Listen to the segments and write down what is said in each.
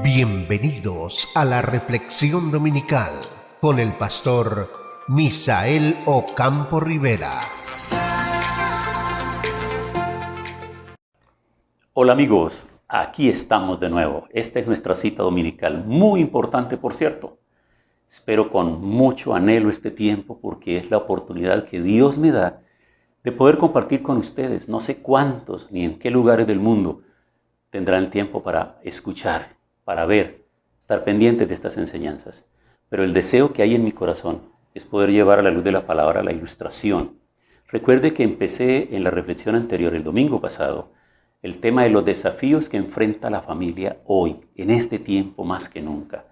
Bienvenidos a la reflexión dominical con el pastor Misael Ocampo Rivera. Hola amigos, aquí estamos de nuevo. Esta es nuestra cita dominical, muy importante por cierto. Espero con mucho anhelo este tiempo porque es la oportunidad que Dios me da de poder compartir con ustedes. No sé cuántos ni en qué lugares del mundo tendrán tiempo para escuchar, para ver, estar pendientes de estas enseñanzas. Pero el deseo que hay en mi corazón es poder llevar a la luz de la palabra la ilustración. Recuerde que empecé en la reflexión anterior, el domingo pasado, el tema de los desafíos que enfrenta la familia hoy, en este tiempo más que nunca.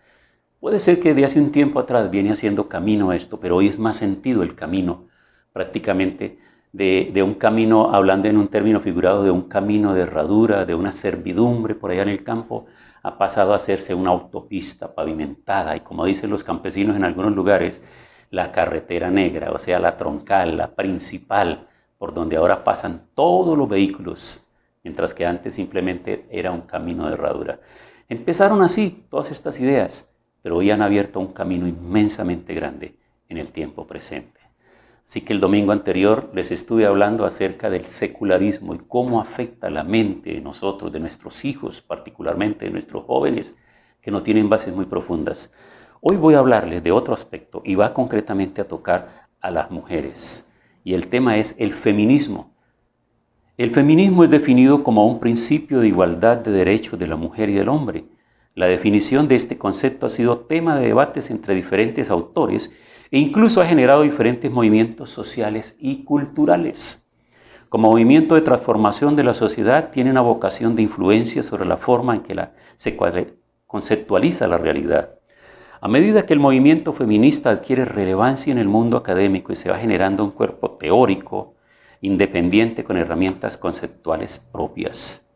Puede ser que de hace un tiempo atrás viene haciendo camino esto, pero hoy es más sentido el camino, prácticamente de un camino, hablando en un término figurado, de un camino de herradura, de una servidumbre por allá en el campo, ha pasado a hacerse una autopista pavimentada y, como dicen los campesinos en algunos lugares, la carretera negra, o sea, la troncal, la principal, por donde ahora pasan todos los vehículos, mientras que antes simplemente era un camino de herradura. Empezaron así todas estas ideas, pero hoy han abierto un camino inmensamente grande en el tiempo presente. Así que el domingo anterior les estuve hablando acerca del secularismo y cómo afecta la mente de nosotros, de nuestros hijos, particularmente de nuestros jóvenes, que no tienen bases muy profundas. Hoy voy a hablarles de otro aspecto y va concretamente a tocar a las mujeres. Y el tema es el feminismo. El feminismo es definido como un principio de igualdad de derechos de la mujer y del hombre. La definición de este concepto ha sido tema de debates entre diferentes autores e incluso ha generado diferentes movimientos sociales y culturales. Como movimiento de transformación de la sociedad, tiene una vocación de influencia sobre la forma en que se conceptualiza la realidad. A medida que el movimiento feminista adquiere relevancia en el mundo académico y se va generando un cuerpo teórico, independiente con herramientas conceptuales propias.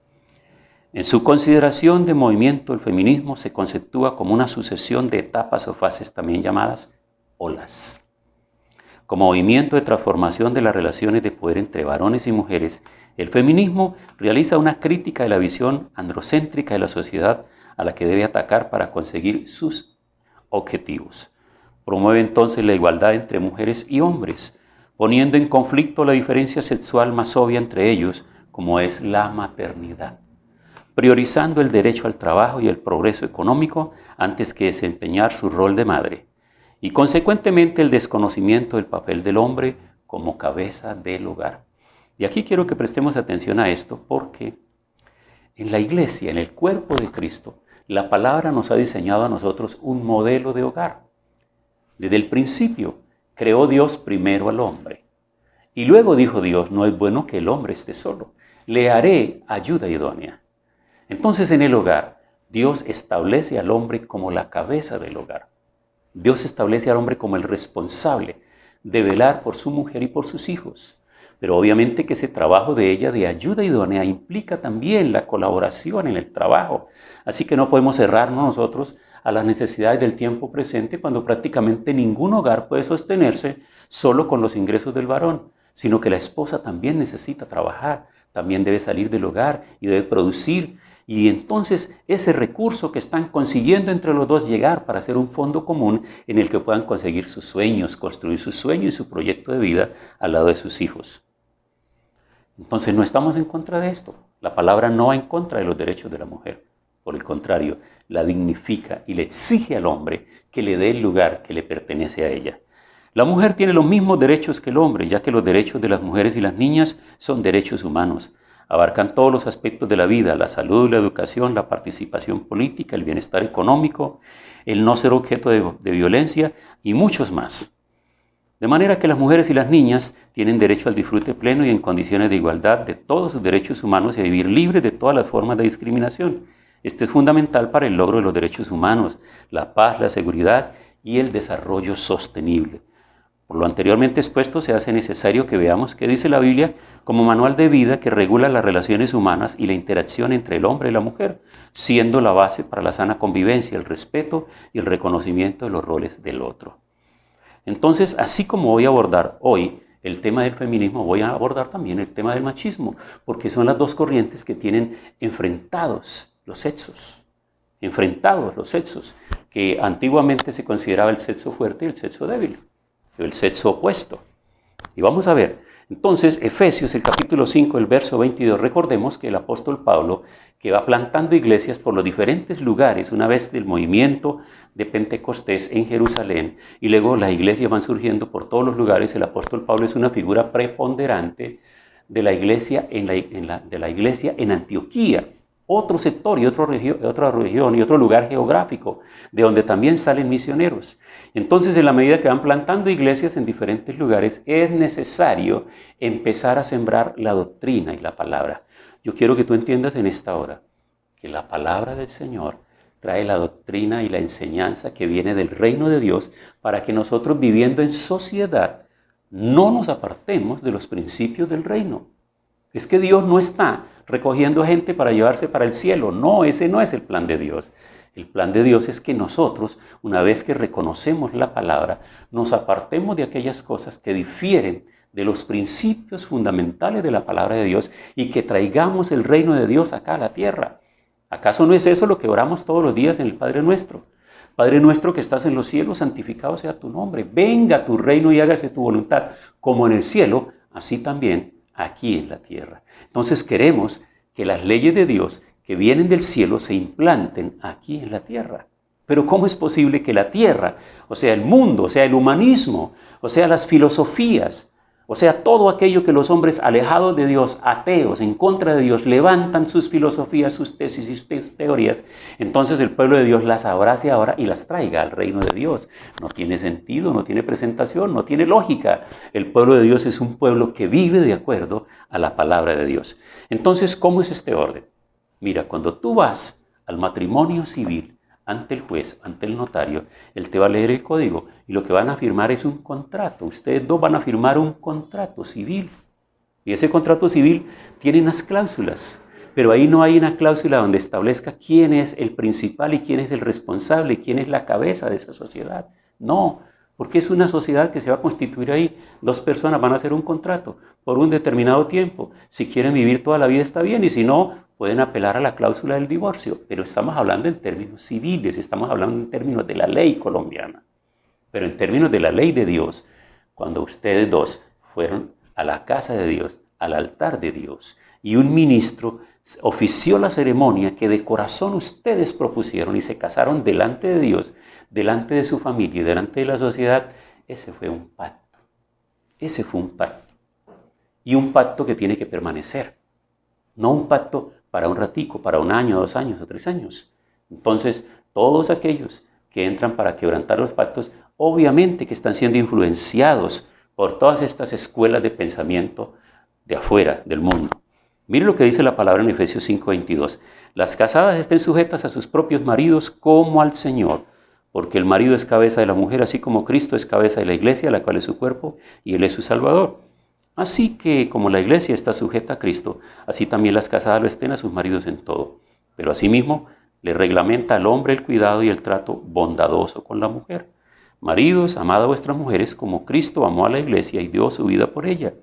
En su consideración de movimiento, el feminismo se conceptúa como una sucesión de etapas o fases también llamadas olas. Como movimiento de transformación de las relaciones de poder entre varones y mujeres, el feminismo realiza una crítica de la visión androcéntrica de la sociedad a la que debe atacar para conseguir sus objetivos. Promueve entonces la igualdad entre mujeres y hombres, poniendo en conflicto la diferencia sexual más obvia entre ellos, como es la maternidad, priorizando el derecho al trabajo y el progreso económico antes que desempeñar su rol de madre, y consecuentemente el desconocimiento del papel del hombre como cabeza del hogar. Y aquí quiero que prestemos atención a esto porque en la iglesia, en el cuerpo de Cristo, la palabra nos ha diseñado a nosotros un modelo de hogar. Desde el principio creó Dios primero al hombre y luego dijo Dios, no es bueno que el hombre esté solo, le haré ayuda idónea. Entonces en el hogar, Dios establece al hombre como la cabeza del hogar. Dios establece al hombre como el responsable de velar por su mujer y por sus hijos. Pero obviamente que ese trabajo de ella de ayuda idónea implica también la colaboración en el trabajo. Así que no podemos cerrarnos nosotros a las necesidades del tiempo presente cuando prácticamente ningún hogar puede sostenerse solo con los ingresos del varón, sino que la esposa también necesita trabajar, también debe salir del hogar y debe producir. Y entonces ese recurso que están consiguiendo entre los dos llegar para hacer un fondo común en el que puedan conseguir sus sueños, construir su sueño y su proyecto de vida al lado de sus hijos. Entonces no estamos en contra de esto. La palabra no va en contra de los derechos de la mujer. Por el contrario, la dignifica y le exige al hombre que le dé el lugar que le pertenece a ella. La mujer tiene los mismos derechos que el hombre, ya que los derechos de las mujeres y las niñas son derechos humanos. Abarcan todos los aspectos de la vida, la salud, la educación, la participación política, el bienestar económico, el no ser objeto de violencia y muchos más. De manera que las mujeres y las niñas tienen derecho al disfrute pleno y en condiciones de igualdad de todos sus derechos humanos y a vivir libres de todas las formas de discriminación. Esto es fundamental para el logro de los derechos humanos, la paz, la seguridad y el desarrollo sostenible. Por lo anteriormente expuesto, se hace necesario que veamos qué dice la Biblia como manual de vida que regula las relaciones humanas y la interacción entre el hombre y la mujer, siendo la base para la sana convivencia, el respeto y el reconocimiento de los roles del otro. Entonces, así como voy a abordar hoy el tema del feminismo, voy a abordar también el tema del machismo, porque son las dos corrientes que tienen enfrentados los sexos. enfrentados los sexos, que antiguamente se consideraba el sexo fuerte y el sexo débil, el sexo opuesto. Y vamos a ver, entonces, Efesios, el capítulo 5, el verso 22, recordemos que el apóstol Pablo, que va plantando iglesias por los diferentes lugares, una vez del movimiento de Pentecostés en Jerusalén, y luego las iglesias van surgiendo por todos los lugares, el apóstol Pablo es una figura preponderante de la iglesia en Antioquía, otro sector y otra región y otro lugar geográfico, de donde también salen misioneros. Entonces, en la medida que van plantando iglesias en diferentes lugares, es necesario empezar a sembrar la doctrina y la palabra. Yo quiero que tú entiendas en esta hora que la palabra del Señor trae la doctrina y la enseñanza que viene del reino de Dios para que nosotros, viviendo en sociedad, no nos apartemos de los principios del reino. Es que Dios no está recogiendo gente para llevarse para el cielo. No, ese no es el plan de Dios. El plan de Dios es que nosotros, una vez que reconocemos la palabra, nos apartemos de aquellas cosas que difieren de los principios fundamentales de la palabra de Dios y que traigamos el reino de Dios acá a la tierra. ¿Acaso no es eso lo que oramos todos los días en el Padre Nuestro? Padre nuestro que estás en los cielos, santificado sea tu nombre. Venga tu reino y hágase tu voluntad, como en el cielo, así también aquí en la tierra. Entonces queremos que las leyes de Dios que vienen del cielo se implanten aquí en la tierra. Pero ¿cómo es posible que la tierra, o sea el mundo, o sea el humanismo, o sea las filosofías, o sea todo aquello que los hombres alejados de Dios, ateos, en contra de Dios, levantan sus filosofías, sus tesis y sus teorías, entonces el pueblo de Dios las abrace ahora y las traiga al reino de Dios? No tiene sentido, no tiene presentación, no tiene lógica. El pueblo de Dios es un pueblo que vive de acuerdo a la palabra de Dios. Entonces, ¿cómo es este orden? Mira, cuando tú vas al matrimonio civil, ante el juez, ante el notario, él te va a leer el código y lo que van a firmar es un contrato. Ustedes dos van a firmar un contrato civil. Y ese contrato civil tiene unas cláusulas, pero ahí no hay una cláusula donde establezca quién es el principal y quién es el responsable y quién es la cabeza de esa sociedad. No, porque es una sociedad que se va a constituir ahí. Dos personas van a hacer un contrato por un determinado tiempo. Si quieren vivir toda la vida está bien y si no, pueden apelar a la cláusula del divorcio. Pero estamos hablando en términos civiles, estamos hablando en términos de la ley colombiana. Pero en términos de la ley de Dios, cuando ustedes dos fueron a la casa de Dios, al altar de Dios, y un ministro ofició la ceremonia que de corazón ustedes propusieron y se casaron delante de Dios, delante de su familia y delante de la sociedad, ese fue un pacto. Ese fue un pacto. Y un pacto que tiene que permanecer. No un pacto para un ratico, para un año, 2 años o 3 años. Entonces, todos aquellos que entran para quebrantar los pactos, obviamente que están siendo influenciados por todas estas escuelas de pensamiento de afuera, del mundo. Mire lo que dice la palabra en Efesios 5:22. Las casadas estén sujetas a sus propios maridos como al Señor, porque el marido es cabeza de la mujer, así como Cristo es cabeza de la iglesia, la cual es su cuerpo, y Él es su Salvador. Así que, como la iglesia está sujeta a Cristo, así también las casadas lo estén a sus maridos en todo. Pero asimismo, le reglamenta al hombre el cuidado y el trato bondadoso con la mujer. Maridos, amad a vuestras mujeres como Cristo amó a la iglesia y dio su vida por ella.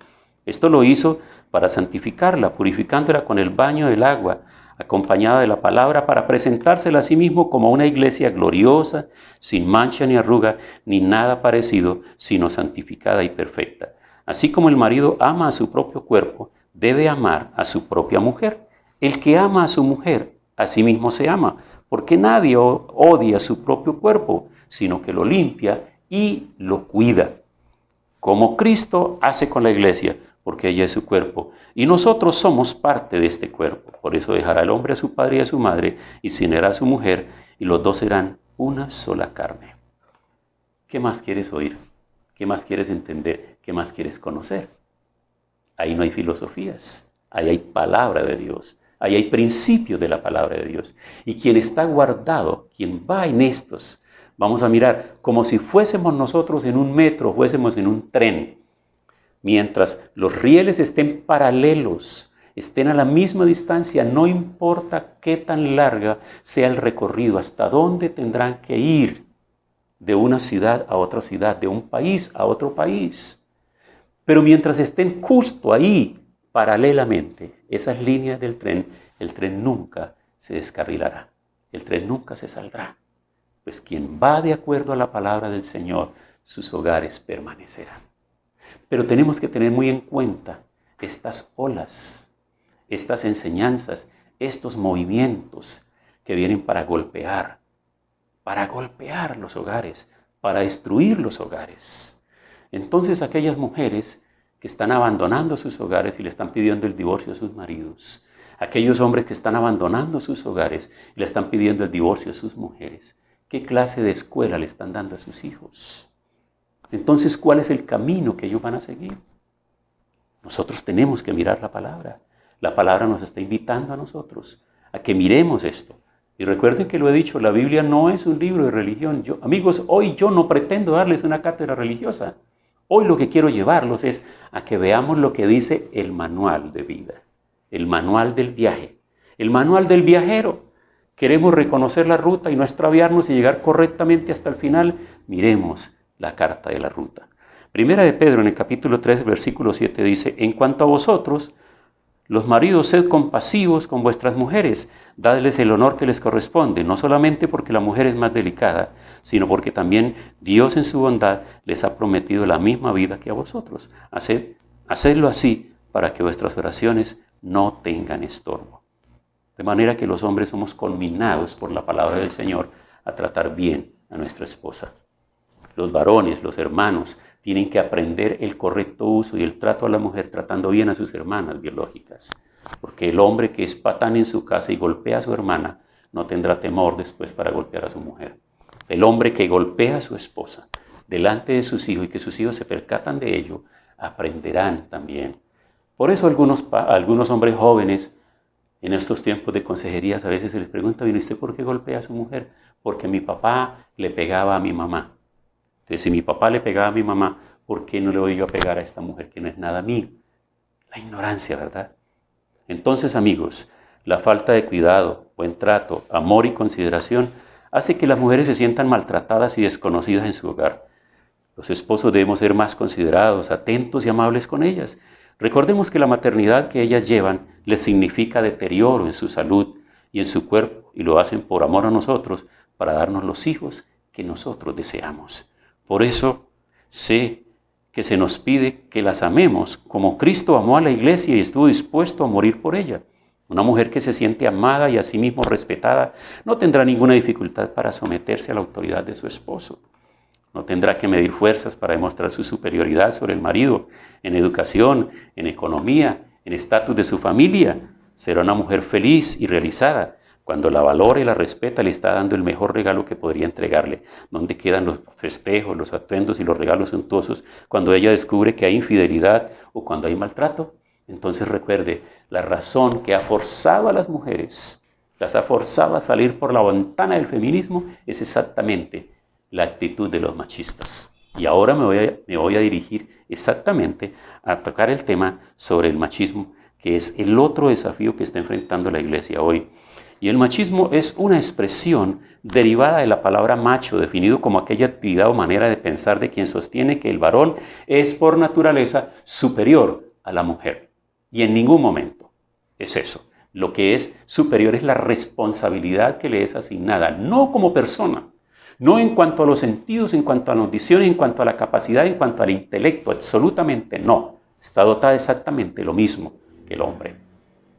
Esto lo hizo para santificarla, purificándola con el baño del agua, acompañada de la palabra, para presentársela a sí mismo como una iglesia gloriosa, sin mancha ni arruga, ni nada parecido, sino santificada y perfecta. Así como el marido ama a su propio cuerpo, debe amar a su propia mujer. El que ama a su mujer, a sí mismo se ama, porque nadie odia su propio cuerpo, sino que lo limpia y lo cuida, como Cristo hace con la iglesia, porque ella es su cuerpo, y nosotros somos parte de este cuerpo. Por eso dejará el hombre a su padre y a su madre, y se unirá a su mujer, y los dos serán una sola carne. ¿Qué más quieres oír? ¿Qué más quieres entender? ¿Qué más quieres conocer? Ahí no hay filosofías, ahí hay palabra de Dios, ahí hay principios de la palabra de Dios. Y quien está guardado, quien va en estos, vamos a mirar como si fuésemos nosotros en un metro, fuésemos en un tren. Mientras los rieles estén paralelos, estén a la misma distancia, no importa qué tan larga sea el recorrido, hasta dónde tendrán que ir de una ciudad a otra ciudad, de un país a otro país. Pero mientras estén justo ahí, paralelamente, esas líneas del tren, el tren nunca se descarrilará. el tren nunca se saldrá. Pues quien va de acuerdo a la palabra del Señor, sus hogares permanecerán. Pero tenemos que tener muy en cuenta estas olas, estas enseñanzas, estos movimientos que vienen para golpear los hogares, para destruir los hogares. Entonces aquellas mujeres que están abandonando sus hogares y le están pidiendo el divorcio a sus maridos, aquellos hombres que están abandonando sus hogares y le están pidiendo el divorcio a sus mujeres, ¿qué clase de escuela le están dando a sus hijos? Entonces, ¿cuál es el camino que ellos van a seguir? Nosotros tenemos que mirar la palabra. La palabra nos está invitando a nosotros a que miremos esto. Y recuerden que lo he dicho, la Biblia no es un libro de religión. Amigos, hoy yo no pretendo darles una cátedra religiosa. Hoy lo que quiero llevarlos es a que veamos lo que dice el manual de vida, el manual del viaje, el manual del viajero. Queremos reconocer la ruta y no extraviarnos y llegar correctamente hasta el final. Miremos la carta de la ruta. Primera de Pedro en el capítulo 3, versículo 7 dice: en cuanto a vosotros, los maridos, sed compasivos con vuestras mujeres, dadles el honor que les corresponde, no solamente porque la mujer es más delicada, sino porque también Dios en su bondad les ha prometido la misma vida que a vosotros. Hacedlo así para que vuestras oraciones no tengan estorbo. De manera que los hombres somos conminados por la palabra del Señor a tratar bien a nuestra esposa. Los varones, los hermanos, tienen que aprender el correcto uso y el trato a la mujer tratando bien a sus hermanas biológicas. Porque el hombre que es patán en su casa y golpea a su hermana no tendrá temor después para golpear a su mujer. El hombre que golpea a su esposa delante de sus hijos y que sus hijos se percatan de ello, aprenderán también. Por eso algunos hombres jóvenes en estos tiempos de consejerías a veces se les pregunta: ¿y usted por qué golpea a su mujer? Porque mi papá le pegaba a mi mamá. Entonces, si mi papá le pegaba a mi mamá, ¿por qué no le voy yo a pegar a esta mujer que no es nada mío? La ignorancia, ¿verdad? Entonces, amigos, la falta de cuidado, buen trato, amor y consideración hace que las mujeres se sientan maltratadas y desconocidas en su hogar. Los esposos debemos ser más considerados, atentos y amables con ellas. Recordemos que la maternidad que ellas llevan les significa deterioro en su salud y en su cuerpo, y lo hacen por amor a nosotros, para darnos los hijos que nosotros deseamos. Por eso sé que se nos pide que las amemos como Cristo amó a la iglesia y estuvo dispuesto a morir por ella. Una mujer que se siente amada y asimismo respetada no tendrá ninguna dificultad para someterse a la autoridad de su esposo. No tendrá que medir fuerzas para demostrar su superioridad sobre el marido en educación, en economía, en estatus de su familia. Será una mujer feliz y realizada. Cuando la valora y la respeta, le está dando el mejor regalo que podría entregarle. ¿Dónde quedan los festejos, los atuendos y los regalos suntuosos cuando ella descubre que hay infidelidad o cuando hay maltrato? Entonces recuerde, la razón que ha forzado a las mujeres, las ha forzado a salir por la ventana del feminismo, es exactamente la actitud de los machistas. Y ahora me voy a dirigir exactamente a tocar el tema sobre el machismo, que es el otro desafío que está enfrentando la iglesia hoy. Y el machismo es una expresión derivada de la palabra macho, definido como aquella actividad o manera de pensar de quien sostiene que el varón es por naturaleza superior a la mujer. Y en ningún momento es eso. Lo que es superior es la responsabilidad que le es asignada, no como persona, no en cuanto a los sentidos, en cuanto a la audición, en cuanto a la capacidad, en cuanto al intelecto, absolutamente no. Está dotada exactamente lo mismo que el hombre.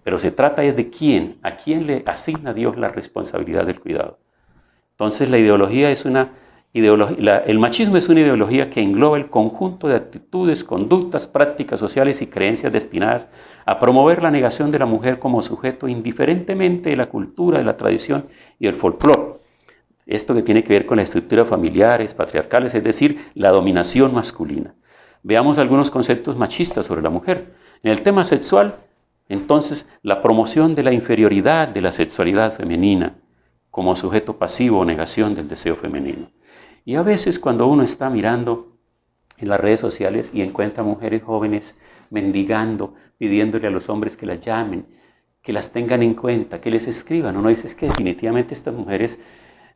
Pero se trata es de quién, a quién le asigna Dios la responsabilidad del cuidado. Entonces el machismo es una ideología que engloba el conjunto de actitudes, conductas, prácticas sociales y creencias destinadas a promover la negación de la mujer como sujeto indiferentemente de la cultura, de la tradición y del folclore. Esto que tiene que ver con las estructuras familiares, patriarcales, es decir, la dominación masculina. Veamos algunos conceptos machistas sobre la mujer. En el tema sexual, entonces, la promoción de la inferioridad de la sexualidad femenina como sujeto pasivo o negación del deseo femenino. Y a veces cuando uno está mirando en las redes sociales y encuentra mujeres jóvenes mendigando, pidiéndole a los hombres que las llamen, que las tengan en cuenta, que les escriban, uno dice: es que definitivamente estas mujeres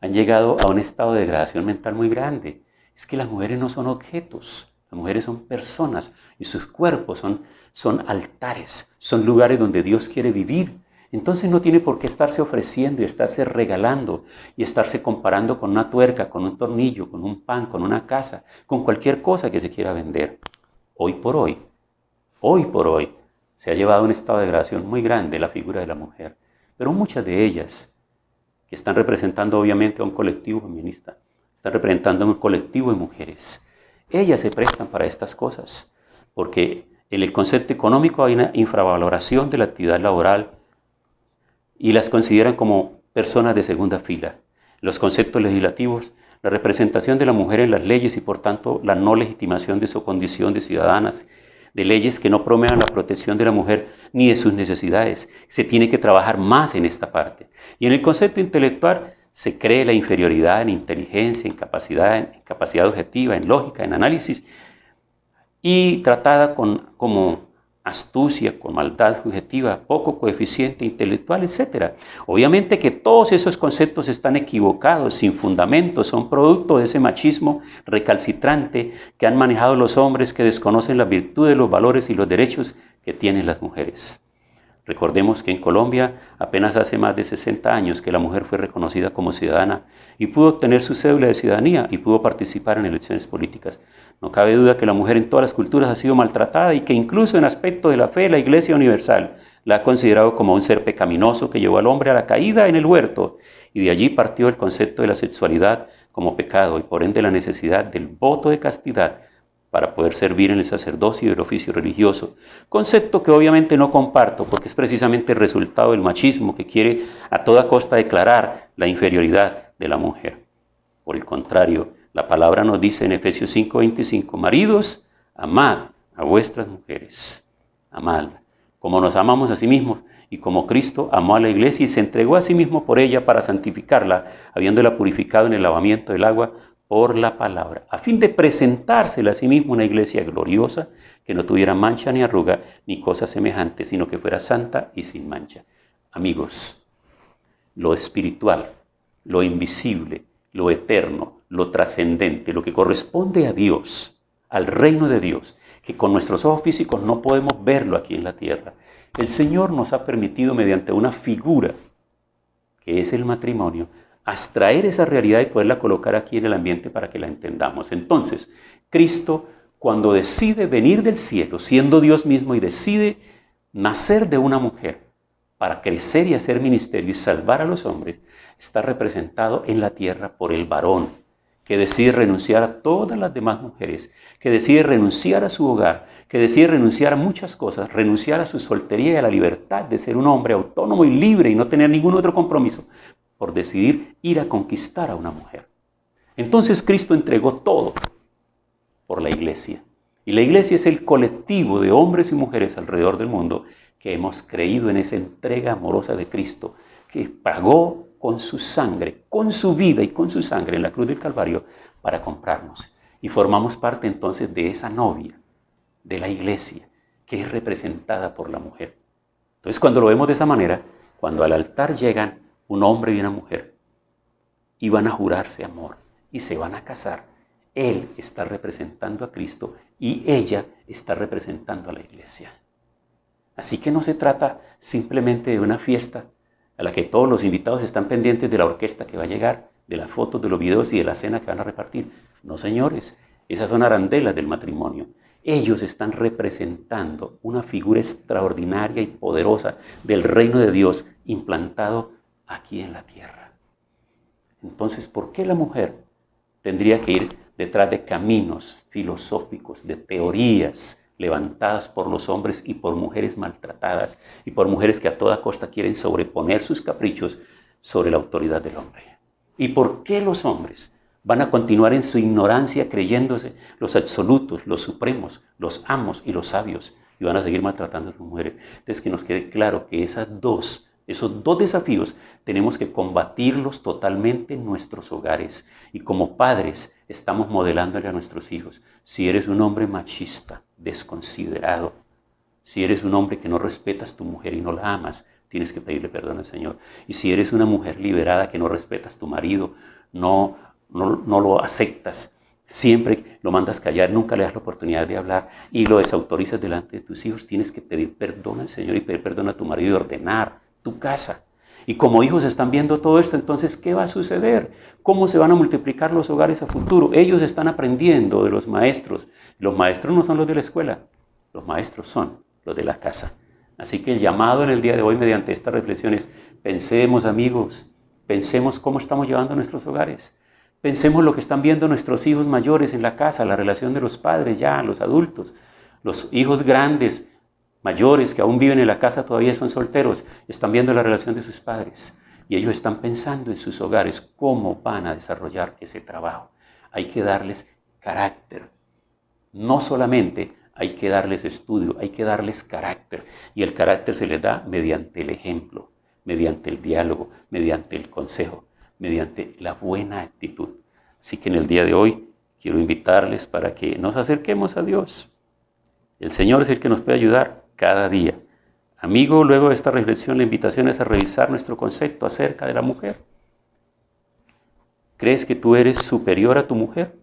han llegado a un estado de degradación mental muy grande. Es que las mujeres no son objetos, las mujeres son personas y sus cuerpos son altares, son lugares donde Dios quiere vivir. Entonces no tiene por qué estarse ofreciendo y estarse regalando y estarse comparando con una tuerca, con un tornillo, con un pan, con una casa, con cualquier cosa que se quiera vender. Hoy por hoy, se ha llevado a un estado de degradación muy grande la figura de la mujer. Pero muchas de ellas, que están representando obviamente a un colectivo feminista, están representando a un colectivo de mujeres, ellas se prestan para estas cosas, porque en el concepto económico hay una infravaloración de la actividad laboral y las consideran como personas de segunda fila. Los conceptos legislativos, la representación de la mujer en las leyes y por tanto la no legitimación de su condición de ciudadanas, de leyes que no promuevan la protección de la mujer ni de sus necesidades. Se tiene que trabajar más en esta parte. Y en el concepto intelectual se cree la inferioridad en inteligencia, en capacidad objetiva, en lógica, en análisis, y tratada como astucia, con maldad subjetiva, poco coeficiente intelectual, etc. Obviamente que todos esos conceptos están equivocados, sin fundamento, son producto de ese machismo recalcitrante que han manejado los hombres que desconocen las virtudes, los valores y los derechos que tienen las mujeres. Recordemos que en Colombia apenas hace más de 60 años que la mujer fue reconocida como ciudadana y pudo obtener su cédula de ciudadanía y pudo participar en elecciones políticas. No cabe duda que la mujer en todas las culturas ha sido maltratada y que incluso en aspecto de la fe la Iglesia Universal la ha considerado como un ser pecaminoso que llevó al hombre a la caída en el huerto, y de allí partió el concepto de la sexualidad como pecado y por ende la necesidad del voto de castidad para poder servir en el sacerdocio y el oficio religioso, concepto que obviamente no comparto porque es precisamente el resultado del machismo que quiere a toda costa declarar la inferioridad de la mujer. Por el contrario, la palabra nos dice en Efesios 5:25, maridos, amad a vuestras mujeres, amadla, como nos amamos a sí mismos y como Cristo amó a la iglesia y se entregó a sí mismo por ella para santificarla, habiéndola purificado en el lavamiento del agua por la palabra, a fin de presentársela a sí mismo una iglesia gloriosa, que no tuviera mancha ni arruga ni cosa semejante, sino que fuera santa y sin mancha. Amigos, lo espiritual, lo invisible, lo eterno, lo trascendente, lo que corresponde a Dios, al reino de Dios, que con nuestros ojos físicos no podemos verlo aquí en la tierra. El Señor nos ha permitido mediante una figura, que es el matrimonio, abstraer esa realidad y poderla colocar aquí en el ambiente para que la entendamos. Entonces, Cristo, cuando decide venir del cielo, siendo Dios mismo, y decide nacer de una mujer para crecer y hacer ministerio y salvar a los hombres, está representado en la tierra por el varón, que decide renunciar a todas las demás mujeres, que decide renunciar a su hogar, que decide renunciar a muchas cosas, renunciar a su soltería y a la libertad de ser un hombre autónomo y libre y no tener ningún otro compromiso, por decidir ir a conquistar a una mujer. Entonces Cristo entregó todo por la iglesia. Y la iglesia es el colectivo de hombres y mujeres alrededor del mundo que hemos creído en esa entrega amorosa de Cristo, que pagó con su sangre, con su vida y con su sangre en la cruz del Calvario para comprarnos. Y formamos parte entonces de esa novia, de la iglesia, que es representada por la mujer. Entonces cuando lo vemos de esa manera, cuando al altar llegan un hombre y una mujer, y van a jurarse amor, y se van a casar, él está representando a Cristo y ella está representando a la iglesia. Así que no se trata simplemente de una fiesta a la que todos los invitados están pendientes de la orquesta que va a llegar, de las fotos, de los videos y de la cena que van a repartir. No, señores, esas son arandelas del matrimonio. Ellos están representando una figura extraordinaria y poderosa del reino de Dios implantado aquí en la tierra. Entonces, ¿por qué la mujer tendría que ir detrás de caminos filosóficos, de teorías levantadas por los hombres y por mujeres maltratadas y por mujeres que a toda costa quieren sobreponer sus caprichos sobre la autoridad del hombre? ¿Y por qué los hombres van a continuar en su ignorancia creyéndose los absolutos, los supremos, los amos y los sabios y van a seguir maltratando a sus mujeres? Entonces, que nos quede claro que esos dos desafíos tenemos que combatirlos totalmente en nuestros hogares. Y como padres estamos modelándole a nuestros hijos. Si eres un hombre machista, desconsiderado, si eres un hombre que no respetas a tu mujer y no la amas, tienes que pedirle perdón al Señor. Y si eres una mujer liberada que no respetas a tu marido, no lo aceptas, siempre lo mandas callar, nunca le das la oportunidad de hablar y lo desautorizas delante de tus hijos, tienes que pedir perdón al Señor y pedir perdón a tu marido y ordenar tu casa. Y como hijos están viendo todo esto, entonces, ¿qué va a suceder? ¿Cómo se van a multiplicar los hogares a futuro? Ellos están aprendiendo de los maestros. Los maestros no son los de la escuela, los maestros son los de la casa. Así que el llamado en el día de hoy mediante estas reflexiones, pensemos amigos, pensemos cómo estamos llevando nuestros hogares. Pensemos lo que están viendo nuestros hijos mayores en la casa, la relación de los padres ya, los adultos, los hijos grandes, mayores que aún viven en la casa, todavía son solteros, están viendo la relación de sus padres y ellos están pensando en sus hogares cómo van a desarrollar ese trabajo. Hay que darles carácter, no solamente hay que darles estudio, hay que darles carácter, y el carácter se les da mediante el ejemplo, mediante el diálogo, mediante el consejo, mediante la buena actitud. Así que en el día de hoy quiero invitarles para que nos acerquemos a Dios. El Señor es el que nos puede ayudar cada día. Amigo, luego de esta reflexión, la invitación es a revisar nuestro concepto acerca de la mujer. ¿Crees que tú eres superior a tu mujer?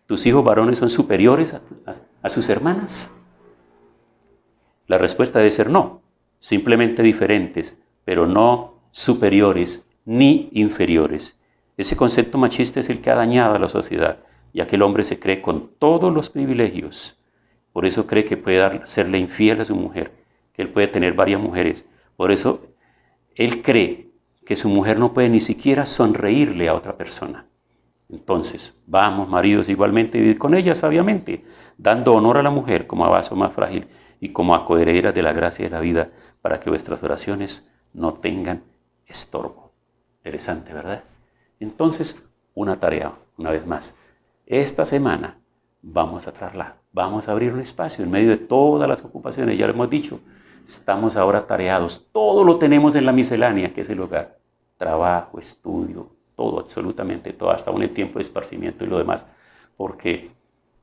¿Tus hijos varones son superiores a sus hermanas? La respuesta debe ser no, simplemente diferentes, pero no superiores ni inferiores. Ese concepto machista es el que ha dañado a la sociedad, ya que el hombre se cree con todos los privilegios. Por eso cree que puede serle infiel a su mujer, que él puede tener varias mujeres. Por eso él cree que su mujer no puede ni siquiera sonreírle a otra persona. Entonces, vamos, maridos, igualmente vivir con ella sabiamente, dando honor a la mujer como a vaso más frágil y como a coheredera de la gracia de la vida, para que vuestras oraciones no tengan estorbo. Interesante, ¿verdad? Entonces, una tarea, una vez más. Esta semana vamos a abrir un espacio en medio de todas las ocupaciones, ya lo hemos dicho. Estamos ahora tareados, todo lo tenemos en la miscelánea, que es el hogar. Trabajo, estudio, todo, absolutamente todo, hasta aún el tiempo de esparcimiento y lo demás. Porque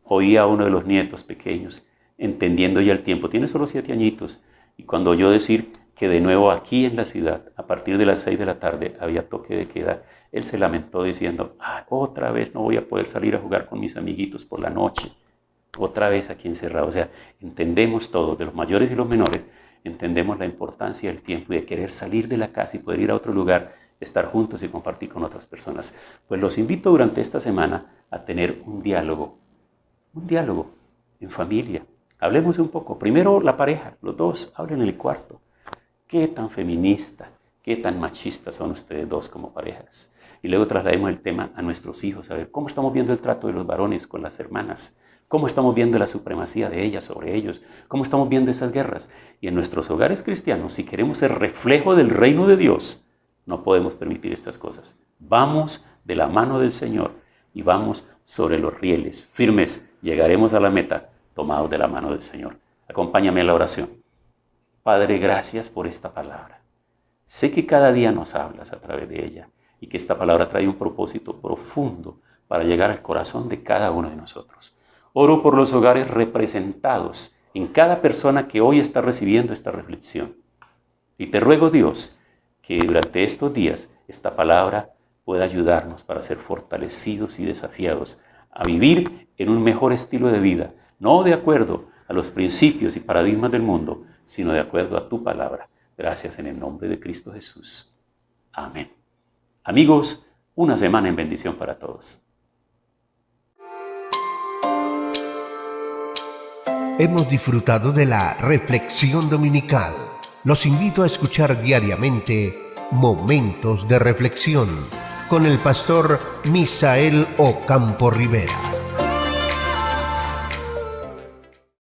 oía a uno de los nietos pequeños, entendiendo ya el tiempo, tiene solo 7 añitos, y cuando oyó decir que de nuevo aquí en la ciudad, a partir de las 6 de la tarde, había toque de queda, él se lamentó diciendo, otra vez no voy a poder salir a jugar con mis amiguitos por la noche, otra vez aquí encerrado. O sea, entendemos todos, de los mayores y los menores, entendemos la importancia del tiempo y de querer salir de la casa y poder ir a otro lugar, estar juntos y compartir con otras personas. Pues los invito durante esta semana a tener un diálogo en familia. Hablemos un poco. Primero la pareja, los dos, hablen en el cuarto. ¿Qué tan feminista, qué tan machistas son ustedes dos como parejas? Y luego traslademos el tema a nuestros hijos, a ver cómo estamos viendo el trato de los varones con las hermanas, cómo estamos viendo la supremacía de ellas sobre ellos, cómo estamos viendo esas guerras. Y en nuestros hogares cristianos, si queremos ser reflejo del reino de Dios, no podemos permitir estas cosas. Vamos de la mano del Señor y vamos sobre los rieles firmes. Llegaremos a la meta tomados de la mano del Señor. Acompáñame a la oración. Padre, gracias por esta palabra. Sé que cada día nos hablas a través de ella y que esta palabra trae un propósito profundo para llegar al corazón de cada uno de nosotros. Oro por los hogares representados en cada persona que hoy está recibiendo esta reflexión. Y te ruego, Dios, que durante estos días esta palabra pueda ayudarnos para ser fortalecidos y desafiados a vivir en un mejor estilo de vida, no de acuerdo a los principios y paradigmas del mundo, sino de acuerdo a tu palabra. Gracias en el nombre de Cristo Jesús. Amén. Amigos, una semana en bendición para todos. Hemos disfrutado de la reflexión dominical. Los invito a escuchar diariamente Momentos de Reflexión con el pastor Misael Ocampo Rivera.